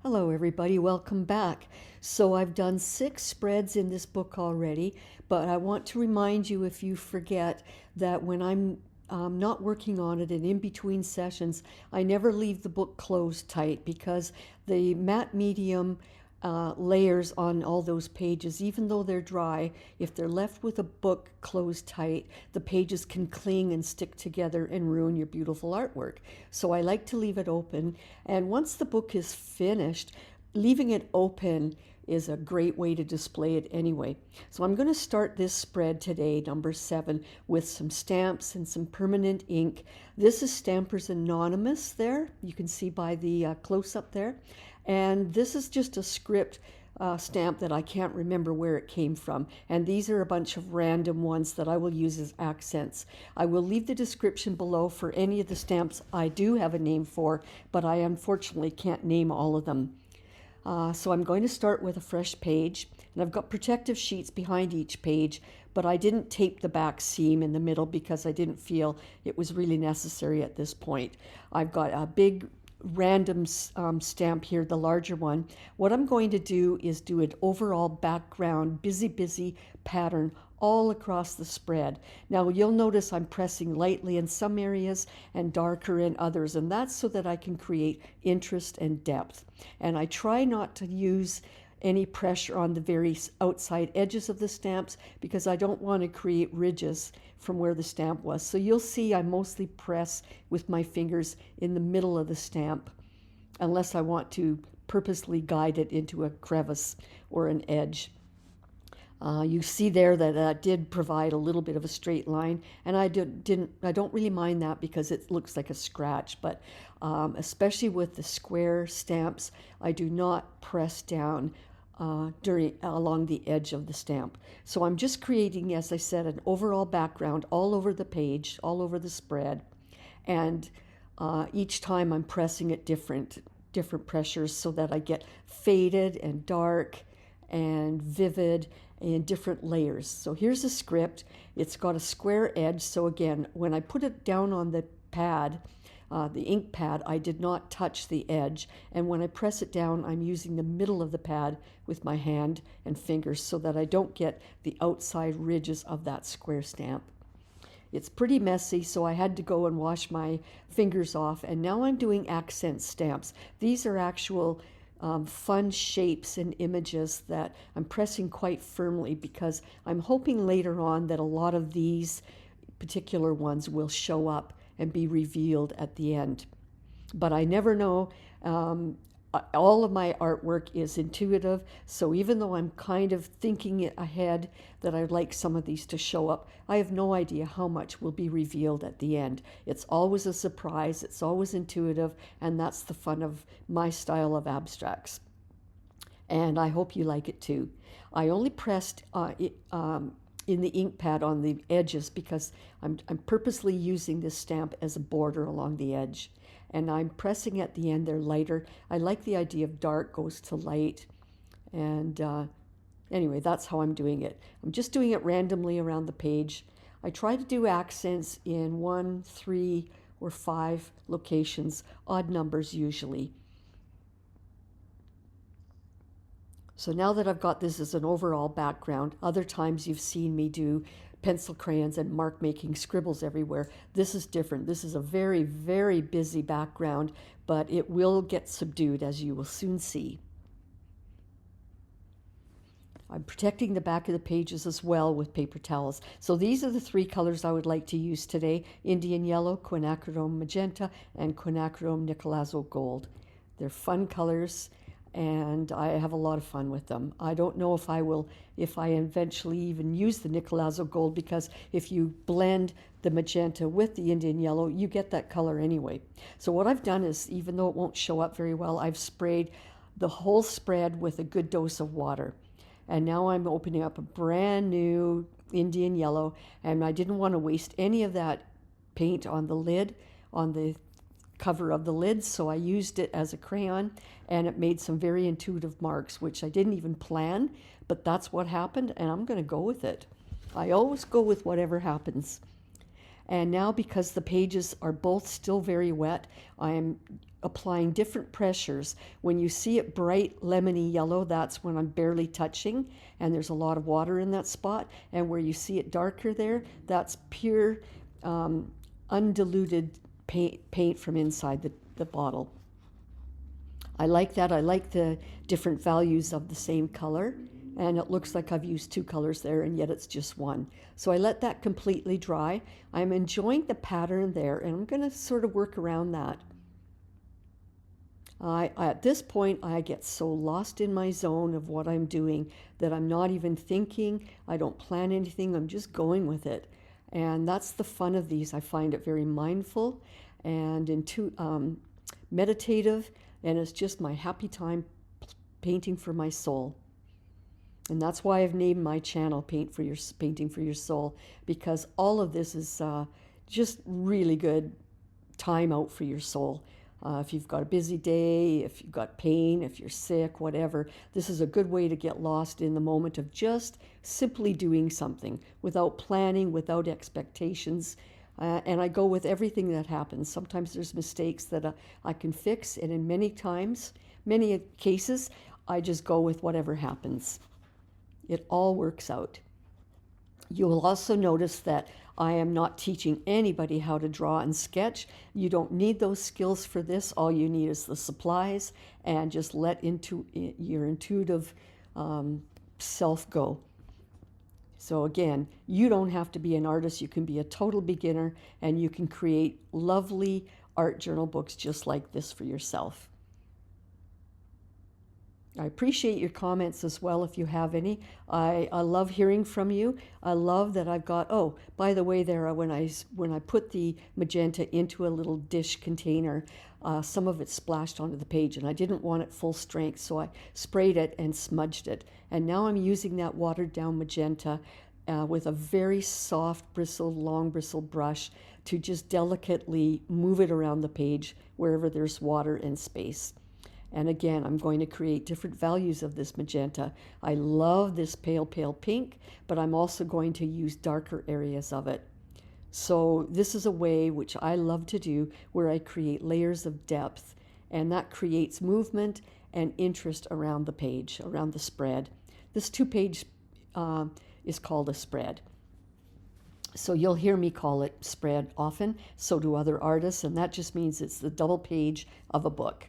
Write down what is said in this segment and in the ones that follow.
Hello everybody, welcome back. So I've done 6 spreads in this book already, but I want to remind you, if you forget, that when I'm not working on it and in between sessions, I never leave the book closed tight, because the matte medium layers on all those pages, even though they're dry, if they're left with a book closed tight, the pages can cling and stick together and ruin your beautiful artwork. So I like to leave it open, and once the book is finished, leaving it open is a great way to display it anyway. So I'm going to start this spread today, number 7, with some stamps and some permanent ink. This is Stampers Anonymous there. You can see by the close-up there. And this is just a script stamp that I can't remember where it came from. And these are a bunch of random ones that I will use as accents. I will leave the description below for any of the stamps I do have a name for, but I unfortunately can't name all of them. So I'm going to start with a fresh page, and I've got protective sheets behind each page, but I didn't tape the back seam in the middle because I didn't feel it was really necessary at this point. I've got a big random stamp here, the larger one. What I'm going to do is do an overall background busy pattern all across the spread. Now you'll notice I'm pressing lightly in some areas and darker in others, and that's so that I can create interest and depth. And I try not to use any pressure on the very outside edges of the stamps, because I don't want to create ridges from where the stamp was. So you'll see I mostly press with my fingers in the middle of the stamp, unless I want to purposely guide it into a crevice or an edge. You see there that that did provide a little bit of a straight line, and I don't really mind that because it looks like a scratch. But especially with the square stamps, I do not press down along the edge of the stamp. So I'm just creating, as I said, an overall background all over the page, all over the spread, and each time I'm pressing at different pressures so that I get faded and dark and vivid in different layers. So here's a script. It's got a square edge, so again, when I put it down on the pad, the ink pad, I did not touch the edge, and when I press it down, I'm using the middle of the pad with my hand and fingers so that I don't get the outside ridges of that square stamp. It's pretty messy, so I had to go and wash my fingers off, and now I'm doing accent stamps. These are actual fun shapes and images that I'm pressing quite firmly, because I'm hoping later on that a lot of these particular ones will show up and be revealed at the end. But I never know. All of my artwork is intuitive, so even though I'm kind of thinking it ahead that I'd like some of these to show up, I have no idea how much will be revealed at the end. It's always a surprise, it's always intuitive, and that's the fun of my style of abstracts. And I hope you like it too. I only pressed in the ink pad on the edges because I'm purposely using this stamp as a border along the edge. And I'm pressing at the end, they're lighter. I like the idea of dark goes to light. And anyway, that's how I'm doing it. I'm just doing it randomly around the page. I try to do accents in 1, 3, or 5 locations, odd numbers usually. So now that I've got this as an overall background, other times you've seen me do pencil crayons and mark making scribbles everywhere. This is different. This is a very busy background, but it will get subdued, as you will soon see. I'm protecting the back of the pages as well with paper towels. So these are the 3 colors I would like to use today: Indian Yellow, Quinacridone Magenta, and Quinacridone Nicolazo Gold. They're fun colors, and I have a lot of fun with them. I don't know if I eventually even use the Nicolazo Gold, because if you blend the magenta with the Indian Yellow, you get that color anyway. So what I've done is, even though it won't show up very well, I've sprayed the whole spread with a good dose of water. And now I'm opening up a brand new Indian Yellow, and I didn't want to waste any of that paint on the lid, on the cover of the lid, so I used it as a crayon, and it made some very intuitive marks, which I didn't even plan, but that's what happened, and I'm going to go with it. I always go with whatever happens. And now, because the pages are both still very wet, I'm applying different pressures. When you see it bright lemony yellow, that's when I'm barely touching and there's a lot of water in that spot. And where you see it darker there, that's pure undiluted paint from inside the bottle. I like that. I like the different values of the same color. And it looks like I've used two colors there, and yet it's just one. So I let that completely dry. I'm enjoying the pattern there, and I'm going to sort of work around that. At this point, I get so lost in my zone of what I'm doing that I'm not even thinking. I don't plan anything. I'm just going with it. And that's the fun of these. I find it very mindful and meditative, and it's just my happy time painting for my soul. And that's why I've named my channel Painting for Your Soul, because all of this is just really good time out for your soul. If you've got a busy day, if you've got pain, if you're sick, whatever, this is a good way to get lost in the moment of just simply doing something without planning, without expectations. And I go with everything that happens. Sometimes there's mistakes that I can fix, and in many cases, I just go with whatever happens. It all works out. You will also notice that I am not teaching anybody how to draw and sketch. You don't need those skills for this. All you need is the supplies, and just let your intuitive self go. So again, you don't have to be an artist. You can be a total beginner, and you can create lovely art journal books just like this for yourself. I appreciate your comments as well if you have any. I love hearing from you. I love that I've got, oh, by the way there, when I put the magenta into a little dish container, some of it splashed onto the page, and I didn't want it full strength, so I sprayed it and smudged it. And now I'm using that watered down magenta with a very soft long bristle brush to just delicately move it around the page wherever there's water and space. And again, I'm going to create different values of this magenta. I love this pale pink, but I'm also going to use darker areas of it. So this is a way which I love to do where I create layers of depth, and that creates movement and interest around the page, around the spread. This 2-page is called a spread. So you'll hear me call it spread often, so do other artists, and that just means it's the double page of a book.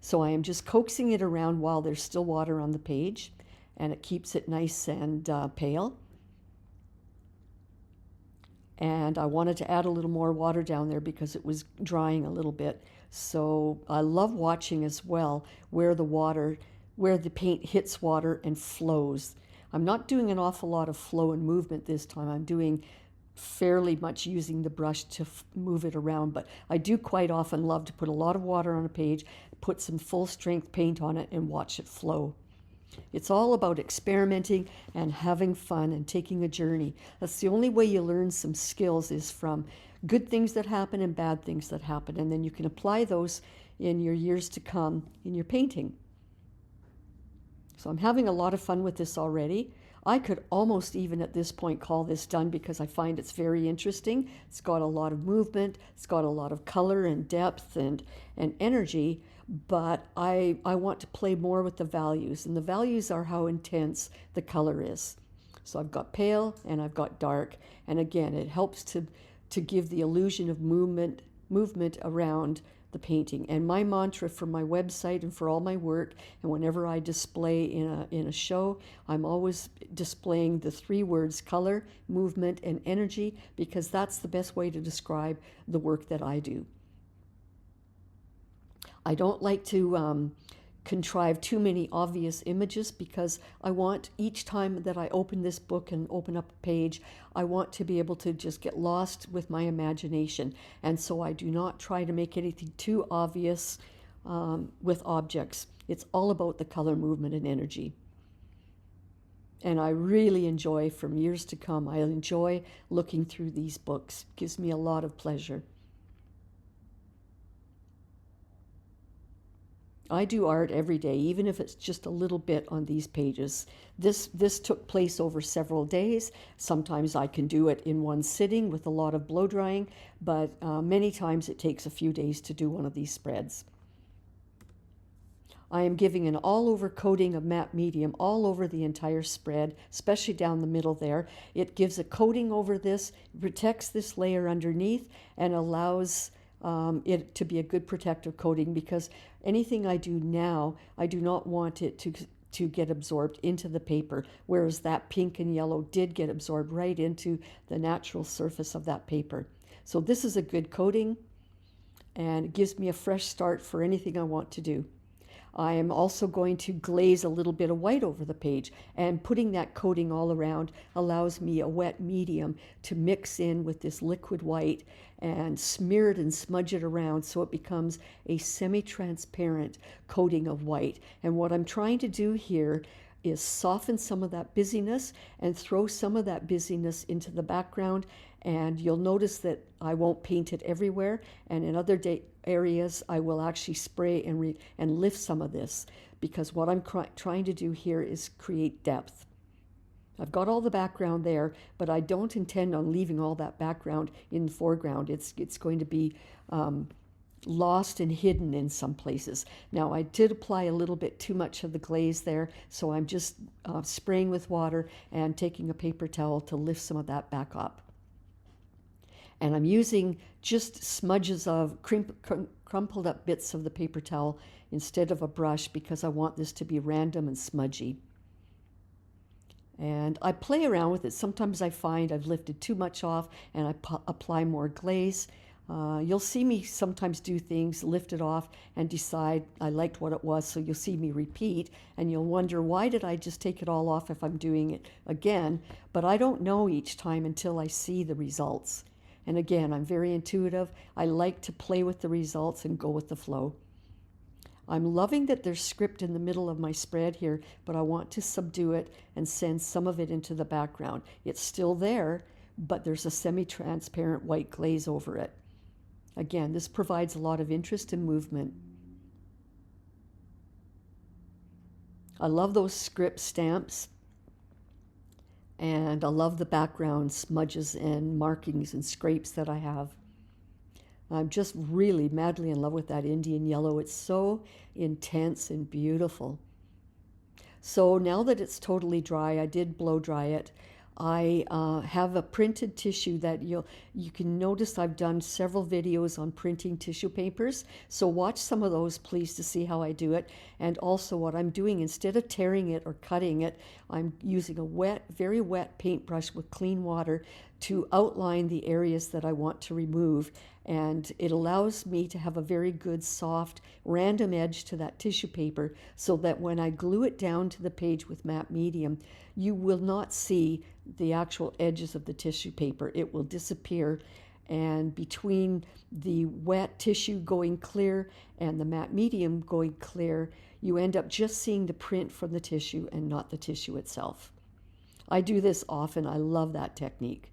So I am just coaxing it around while there's still water on the page, and it keeps it nice and pale. And I wanted to add a little more water down there because it was drying a little bit. So I love watching as well where the paint hits water and flows. I'm not doing an awful lot of flow and movement this time. I'm doing fairly much using the brush to move it around, but I do quite often love to put a lot of water on a page, put some full strength paint on it, and watch it flow. It's all about experimenting and having fun and taking a journey. That's the only way you learn some skills, is from good things that happen and bad things that happen, and then you can apply those in your years to come in your painting. So I'm having a lot of fun with this already. I could almost even at this point call this done because I find it's very interesting. It's got a lot of movement, it's got a lot of color and depth and energy, but I want to play more with the values, and the values are how intense the color is. So I've got pale and I've got dark, and again, it helps to give the illusion of movement around the painting. And my mantra for my website and for all my work, and whenever I display in a show, I'm always displaying the 3 words color, movement, and energy, because that's the best way to describe the work that I do. I don't like to contrive too many obvious images, because I want, each time that I open this book and open up a page, I want to be able to just get lost with my imagination. And so I do not try to make anything too obvious with objects. It's all about the color, movement, and energy. And I really enjoy, from years to come, I enjoy looking through these books. It gives me a lot of pleasure. I do art every day, even if it's just a little bit on these pages. This took place over several days. Sometimes I can do it in one sitting with a lot of blow drying, but many times it takes a few days to do one of these spreads. I am giving an all-over coating of matte medium all over the entire spread, especially down the middle there. It gives a coating over this, protects this layer underneath, and allows it to be a good protective coating, because anything I do now, I do not want it to get absorbed into the paper, whereas that pink and yellow did get absorbed right into the natural surface of that paper. So this is a good coating, and it gives me a fresh start for anything I want to do. I am also going to glaze a little bit of white over the page, and putting that coating all around allows me a wet medium to mix in with this liquid white and smear it and smudge it around so it becomes a semi-transparent coating of white. And what I'm trying to do here is soften some of that busyness and throw some of that busyness into the background. And you'll notice that I won't paint it everywhere, and in other areas I will actually spray and lift some of this, because what I'm trying to do here is create depth. I've got all the background there, but I don't intend on leaving all that background in the foreground. It's going to be lost and hidden in some places. Now, I did apply a little bit too much of the glaze there, so I'm just spraying with water and taking a paper towel to lift some of that back up. And I'm using just smudges of crumpled up bits of the paper towel instead of a brush, because I want this to be random and smudgy. And I play around with it. Sometimes I find I've lifted too much off and I apply more glaze. You'll see me sometimes do things, lift it off, and decide I liked what it was, so you'll see me repeat, and you'll wonder, why did I just take it all off if I'm doing it again? But I don't know each time until I see the results. And again, I'm very intuitive. I like to play with the results and go with the flow. I'm loving that there's script in the middle of my spread here, but I want to subdue it and send some of it into the background. It's still there, but there's a semi-transparent white glaze over it. Again, this provides a lot of interest and movement. I love those script stamps. And I love the background smudges and markings and scrapes that I have. I'm just really madly in love with that Indian yellow. It's so intense and beautiful. So now that it's totally dry, I did blow dry it. I have a printed tissue that you can notice I've done several videos on printing tissue papers. So watch some of those, please, to see how I do it. And also what I'm doing, instead of tearing it or cutting it, I'm using a wet, very wet paintbrush with clean water to outline the areas that I want to remove. And it allows me to have a very good, soft, random edge to that tissue paper, so that when I glue it down to the page with matte medium, you will not see the actual edges of the tissue paper. It will disappear, and between the wet tissue going clear and the matte medium going clear, you end up just seeing the print from the tissue and not the tissue itself. I do this often. I love that technique.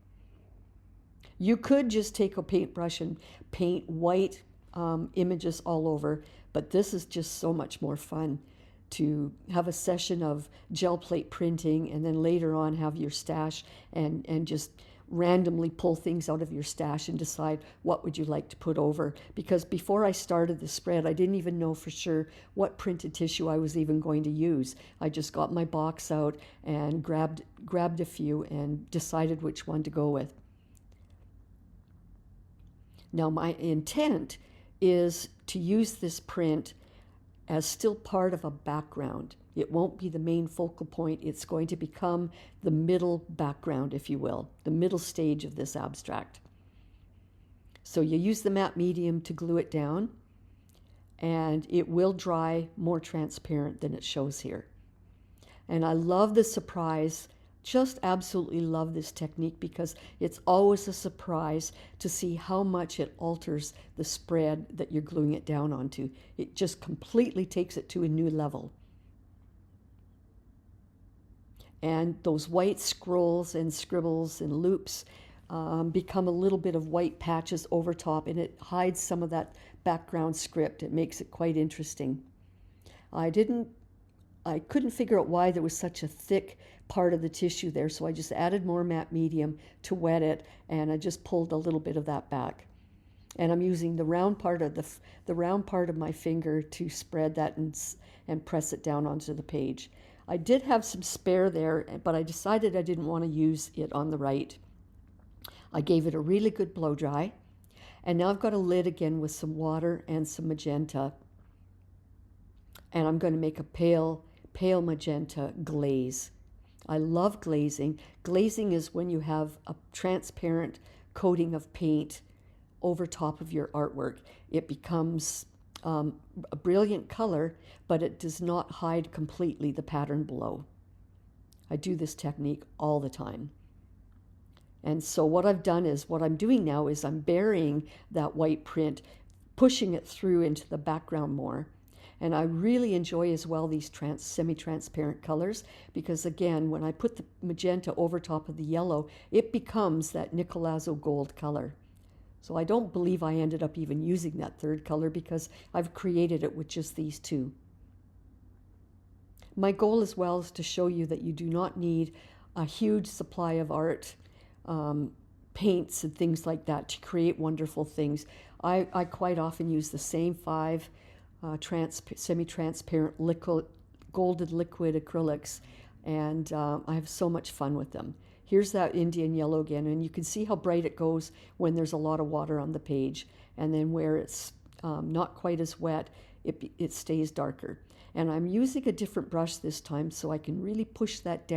You could just take a paintbrush and paint white images all over, but this is just so much more fun to have a session of gel plate printing, and then later on have your stash and just randomly pull things out of your stash and decide what would you like to put over. Because before I started the spread, I didn't even know for sure what printed tissue I was even going to use. I just got my box out and grabbed a few and decided which one to go with. Now, my intent is to use this print as still part of a background. It won't be the main focal point. It's going to become the middle background, if you will, the middle stage of this abstract. So you use the matte medium to glue it down, and it will dry more transparent than it shows here. And I love the surprise. Just absolutely love this technique, because it's always a surprise to see how much it alters the spread that you're gluing it down onto. It just completely takes it to a new level. And those white scrolls and scribbles and loops become a little bit of white patches over top, and it hides some of that background script. It makes it quite interesting. I didn't, I couldn't figure out why there was such a thick part of the tissue there, so I just added more matte medium to wet it, and I just pulled a little bit of that back. And I'm using the round part of the round part of my finger to spread that and press it down onto the page. I did have some spare there, but I decided I didn't want to use it on the right. I gave it a really good blow dry, and now I've got a lid again with some water and some magenta, and I'm going to make a pale magenta glaze. I love glazing. Glazing is when you have a transparent coating of paint over top of your artwork. It becomes a brilliant color, but it does not hide completely the pattern below. I do this technique all the time. And so what I've done is, what I'm doing now is I'm burying that white print, pushing it through into the background more. And I really enjoy as well these semi-transparent colors, because again, when I put the magenta over top of the yellow, it becomes that Nicolazo gold color. So I don't believe I ended up even using that third color, because I've created it with just these two. My goal as well is to show you that you do not need a huge supply of art, paints and things like that to create wonderful things. I quite often use the same 5 semi-transparent golden liquid acrylics, and I have so much fun with them. Here's that Indian yellow again, and you can see how bright it goes when there's a lot of water on the page, and then where it's not quite as wet, it stays darker. And I'm using a different brush this time, so I can really push that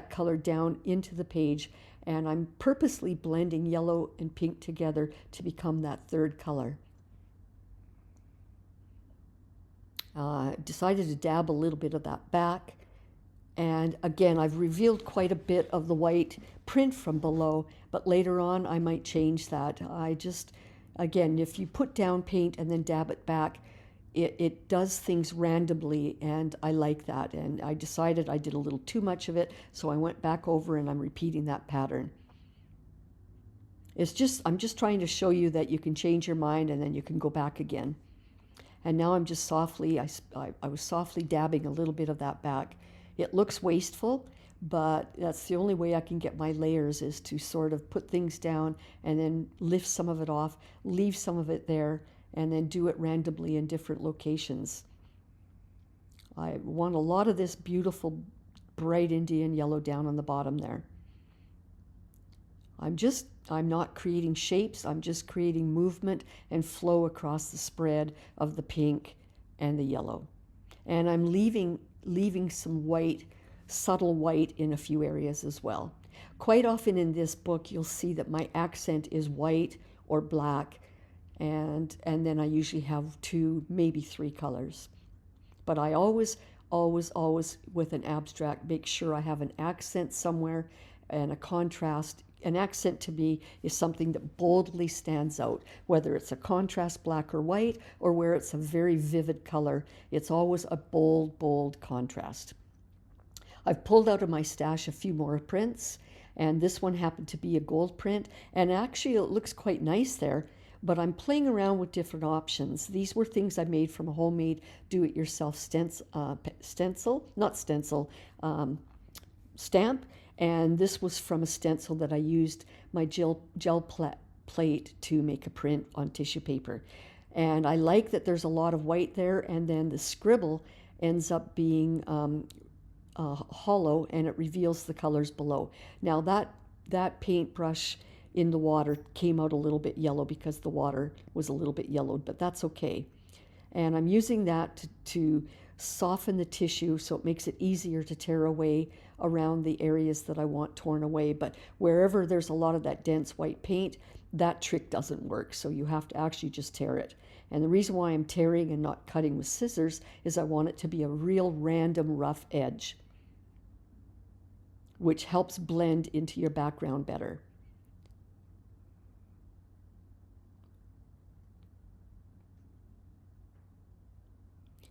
color down into the page, and I'm purposely blending yellow and pink together to become that third color. Decided to dab a little bit of that back. And again, I've revealed quite a bit of the white print from below, but later on I might change that. Again, if you put down paint and then dab it back, it does things randomly, and I like that. And I decided I did a little too much of it, so I went back over and I'm repeating that pattern. I'm just trying to show you that you can change your mind and then you can go back again. And now I'm just softly, I was softly dabbing a little bit of that back. It looks wasteful, but that's the only way I can get my layers, is to sort of put things down and then lift some of it off, leave some of it there, and then do it randomly in different locations. I want a lot of this beautiful bright Indian yellow down on the bottom there. I'm not creating shapes, I'm just creating movement and flow across the spread of the pink and the yellow. And I'm leaving some white, subtle white in a few areas as well. Quite often in this book, you'll see that my accent is white or black, and then I usually have 2, maybe 3 colors. But I always, with an abstract, make sure I have an accent somewhere and a contrast. An accent to me is something that boldly stands out, whether it's a contrast black or white, or where it's a very vivid color. It's always a bold contrast. I've pulled out of my stash a few more prints, and this one happened to be a gold print, and actually it looks quite nice there, but I'm playing around with different options. These were things I made from a homemade do-it-yourself stamp, and this was from a stencil that I used my gel plate to make a print on tissue paper. And I like that there's a lot of white there, and then the scribble ends up being hollow, and it reveals the colors below. Now that paintbrush in the water came out a little bit yellow because the water was a little bit yellowed, but that's okay. And I'm using that to soften the tissue so it makes it easier to tear away around the areas that I want torn away. But wherever there's a lot of that dense white paint, that trick doesn't work, so you have to actually just tear it. And the reason why I'm tearing and not cutting with scissors is I want it to be a real random rough edge, which helps blend into your background better.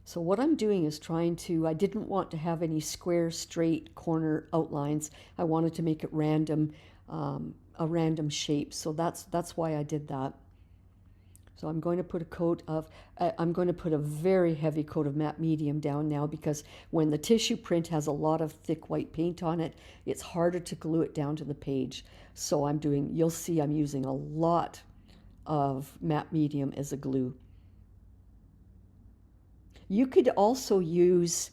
So what I'm doing is I didn't want to have any square, straight corner outlines. I wanted to make it random, a random shape. So that's why I did that. So I'm going to put a coat of, I'm going to put a very heavy coat of matte medium down now, because when the tissue print has a lot of thick white paint on it, it's harder to glue it down to the page. So I'm doing, you'll see I'm using a lot of matte medium as a glue. You could also use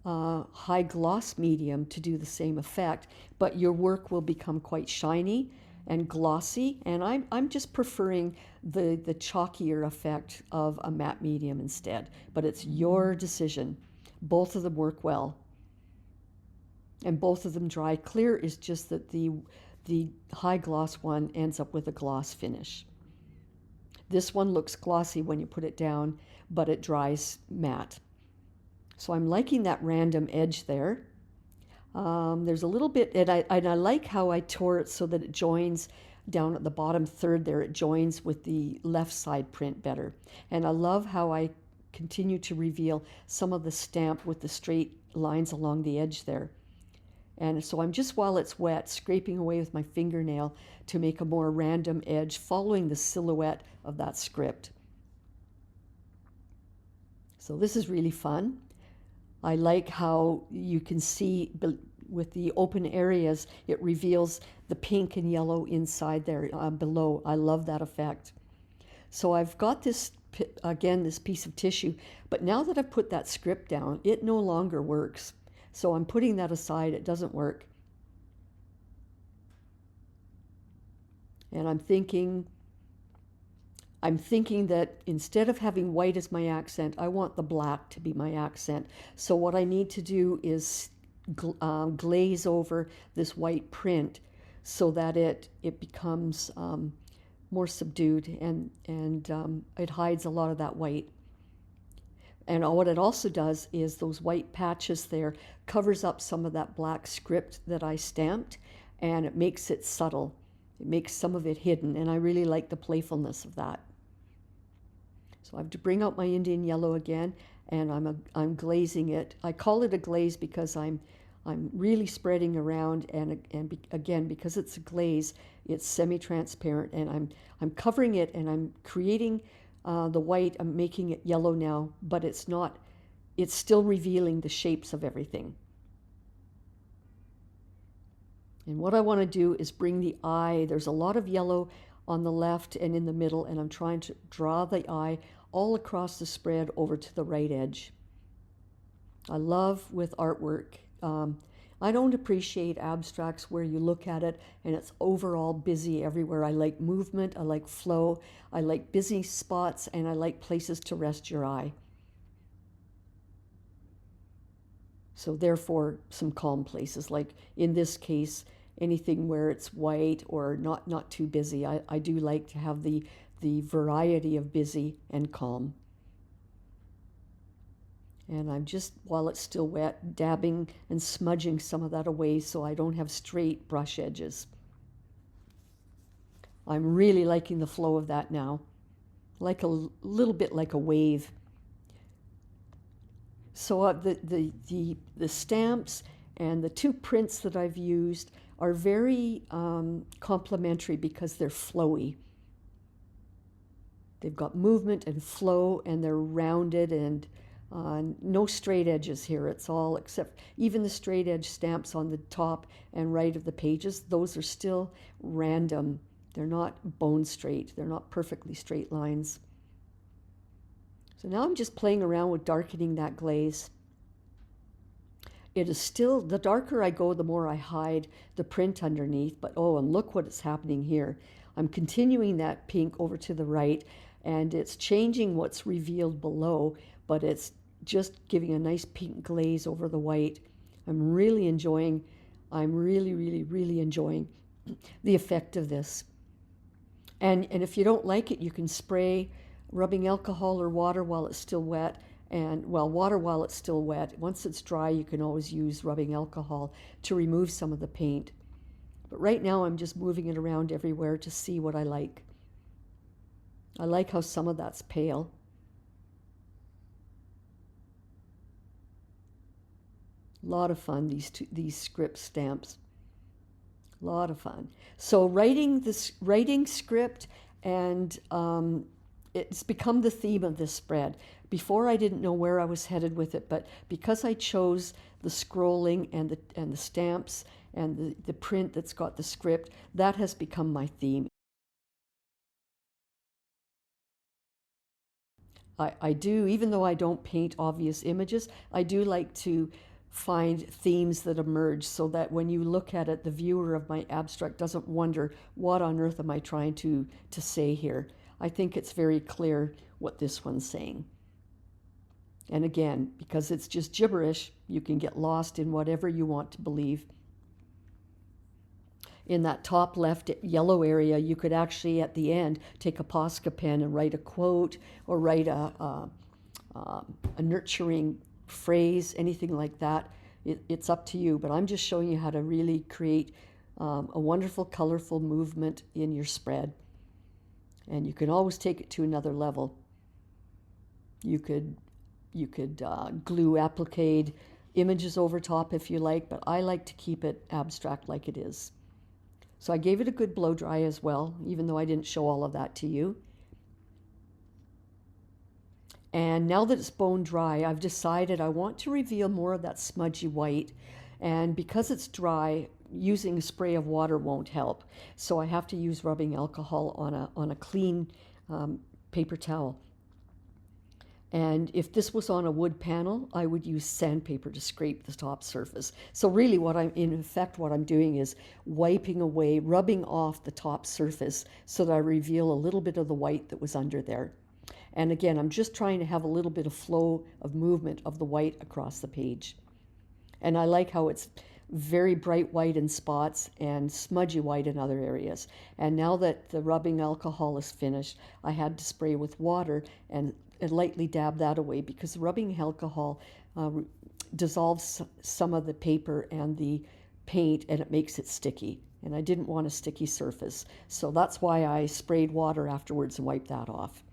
high gloss medium to do the same effect, but your work will become quite shiny and glossy, and I'm just preferring the chalkier effect of a matte medium instead, but it's your decision. Both of them work well, and both of them dry. Clear is just that the high gloss one ends up with a gloss finish. This one looks glossy when you put it down, but it dries matte. So I'm liking that random edge there. There's a little bit, and I like how I tore it so that it joins down at the bottom third there. It joins with the left side print better. And I love how I continue to reveal some of the stamp with the straight lines along the edge there. And so I'm just, while it's wet, scraping away with my fingernail to make a more random edge following the silhouette of that script. So this is really fun. I like how you can see with the open areas, it reveals the pink and yellow inside there below. I love that effect. So I've got this, again, this piece of tissue, but now that I've put that script down, it no longer works. So I'm putting that aside. It doesn't work. And I'm thinking that instead of having white as my accent, I want the black to be my accent. So what I need to do is glaze over this white print so that it becomes more subdued, and it hides a lot of that white. And what it also does is those white patches there covers up some of that black script that I stamped, and it makes it subtle. It makes some of it hidden, and I really like the playfulness of that. So I have to bring out my Indian yellow again, and I'm glazing it. I call it a glaze because I'm really spreading around, and again, because it's a glaze, it's semi-transparent, and I'm covering it, and I'm creating the white. I'm making it yellow now, but it's not. It's still revealing the shapes of everything. And what I want to do is bring the eye. There's a lot of yellow on the left and in the middle, and I'm trying to draw the eye all across the spread over to the right edge. I love with artwork, I don't appreciate abstracts where you look at it and it's overall busy everywhere. I like movement, I like flow, I like busy spots, and I like places to rest your eye. So therefore, some calm places, like in this case, anything where it's white or not too busy. I do like to have the variety of busy and calm. And I'm just, while it's still wet, dabbing and smudging some of that away so I don't have straight brush edges. I'm really liking the flow of that now, like a little bit like a wave. So the stamps and the two prints that I've used are very complementary because they're flowy. They've got movement and flow, and they're rounded, and no straight edges here. It's all, except even the straight edge stamps on the top and right of the pages, those are still random. They're not bone straight. They're not perfectly straight lines. So now I'm just playing around with darkening that glaze. It is still, the darker I go, the more I hide the print underneath, but oh, and look what is happening here. I'm continuing that pink over to the right, and it's changing what's revealed below, but it's just giving a nice pink glaze over the white. I'm really enjoying the effect of this. And if you don't like it, you can spray rubbing alcohol or water while it's still wet, and water while it's still wet. Once it's dry, you can always use rubbing alcohol to remove some of the paint. But right now I'm just moving it around everywhere to see what I like. I like how some of that's pale. A lot of fun, these script stamps. A lot of fun. So writing script and it's become the theme of this spread. Before I didn't know where I was headed with it, but because I chose the scrolling and the stamps and the print that's got the script, that has become my theme. I do, even though I don't paint obvious images, I do like to find themes that emerge so that when you look at it, the viewer of my abstract doesn't wonder, what on earth am I trying to say here? I think it's very clear what this one's saying. And again, because it's just gibberish, you can get lost in whatever you want to believe. In that top left yellow area, you could actually at the end take a Posca pen and write a quote or write a nurturing phrase, anything like that. It's up to you, but I'm just showing you how to really create a wonderful, colorful movement in your spread. And you can always take it to another level. You could glue applique images over top if you like, but I like to keep it abstract like it is. So I gave it a good blow dry as well, even though I didn't show all of that to you. And now that it's bone dry, I've decided I want to reveal more of that smudgy white. And because it's dry, using a spray of water won't help. So I have to use rubbing alcohol on a clean paper towel. And if this was on a wood panel, I would use sandpaper to scrape the top surface. So really in effect, what I'm doing is wiping away, rubbing off the top surface so that I reveal a little bit of the white that was under there. And again, I'm just trying to have a little bit of flow of movement of the white across the page. And I like how it's very bright white in spots and smudgy white in other areas. And now that the rubbing alcohol is finished, I had to spray with water and lightly dab that away because rubbing alcohol dissolves some of the paper and the paint and it makes it sticky. And I didn't want a sticky surface. So that's why I sprayed water afterwards and wiped that off.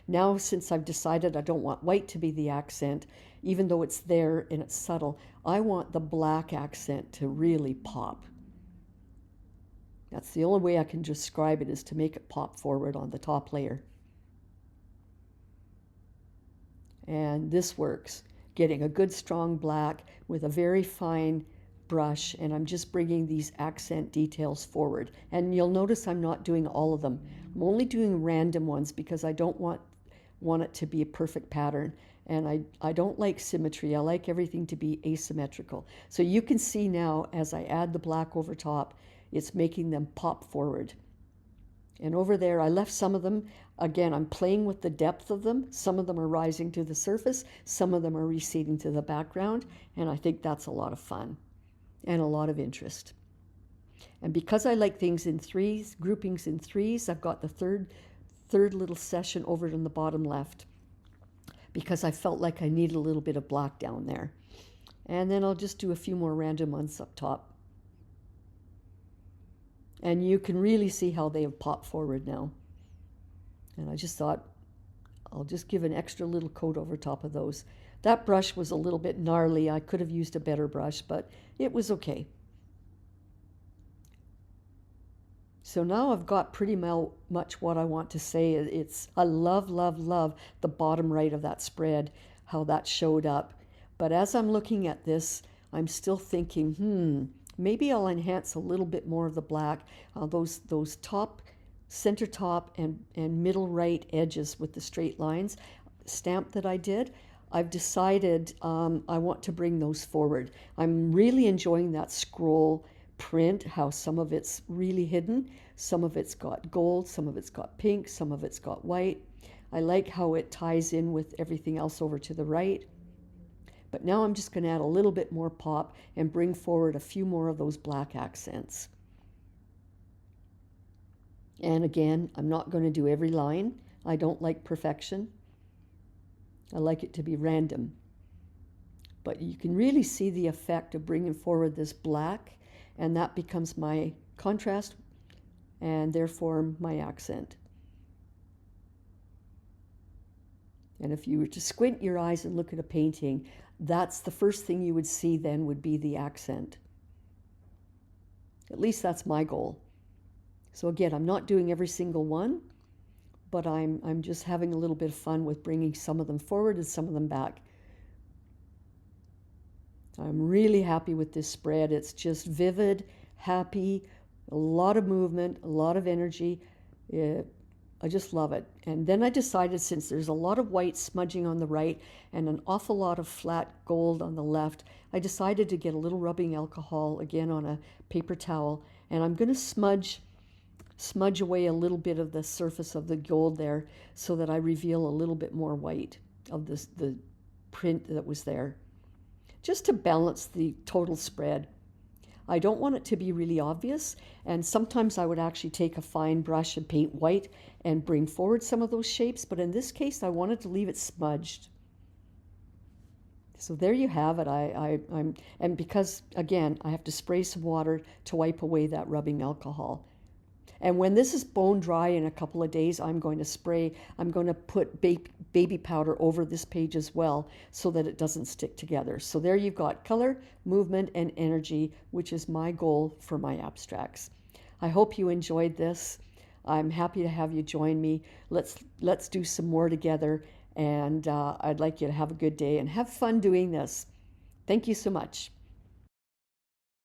Now, since I've decided I don't want white to be the accent, even though it's there and it's subtle, I want the black accent to really pop. That's the only way I can describe it, is to make it pop forward on the top layer. And this works, getting a good strong black with a very fine brush, and I'm just bringing these accent details forward. And you'll notice I'm not doing all of them. I'm only doing random ones because I don't want it to be a perfect pattern. And I don't like symmetry. I like everything to be asymmetrical. So you can see now as I add the black over top, it's making them pop forward. And over there, I left some of them. Again, I'm playing with the depth of them. Some of them are rising to the surface. Some of them are receding to the background. And I think that's a lot of fun and a lot of interest. And because I like things in threes, groupings in threes, I've got the third little session over in the bottom left because I felt like I needed a little bit of black down there. And then I'll just do a few more random ones up top. And you can really see how they have popped forward now. And I just thought I'll just give an extra little coat over top of those. That brush was a little bit gnarly. I could have used a better brush, but it was okay. So now I've got pretty much what I want to say. I love, love, love the bottom right of that spread, how that showed up. But as I'm looking at this, I'm still thinking, maybe I'll enhance a little bit more of the black. Those top, center top and middle right edges with the straight lines stamp that I did, I've decided I want to bring those forward. I'm really enjoying that scroll print, how some of it's really hidden, some of it's got gold, some of it's got pink, some of it's got white. I like how it ties in with everything else over to the right. But now I'm just going to add a little bit more pop and bring forward a few more of those black accents. And again, I'm not going to do every line. I don't like perfection. I like it to be random. But you can really see the effect of bringing forward this black, and that becomes my contrast and therefore my accent. And if you were to squint your eyes and look at a painting, that's the first thing you would see then would be the accent. At least that's my goal. So again, I'm not doing every single one, but I'm just having a little bit of fun with bringing some of them forward and some of them back. I'm really happy with this spread. It's just vivid, happy, a lot of movement, a lot of energy. I just love it. And then I decided, since there's a lot of white smudging on the right and an awful lot of flat gold on the left, I decided to get a little rubbing alcohol again on a paper towel, and I'm going to smudge away a little bit of the surface of the gold there so that I reveal a little bit more white of the print that was there, just to balance the total spread. I don't want it to be really obvious, and sometimes I would actually take a fine brush and paint white and bring forward some of those shapes, but in this case I wanted to leave it smudged. So there you have it. And because, again, I have to spray some water to wipe away that rubbing alcohol. And when this is bone dry in a couple of days, I'm going to put baby powder over this page as well so that it doesn't stick together. So there you've got color, movement, and energy, which is my goal for my abstracts. I hope you enjoyed this. I'm happy to have you join me. Let's do some more together, and I'd like you to have a good day and have fun doing this. Thank you so much.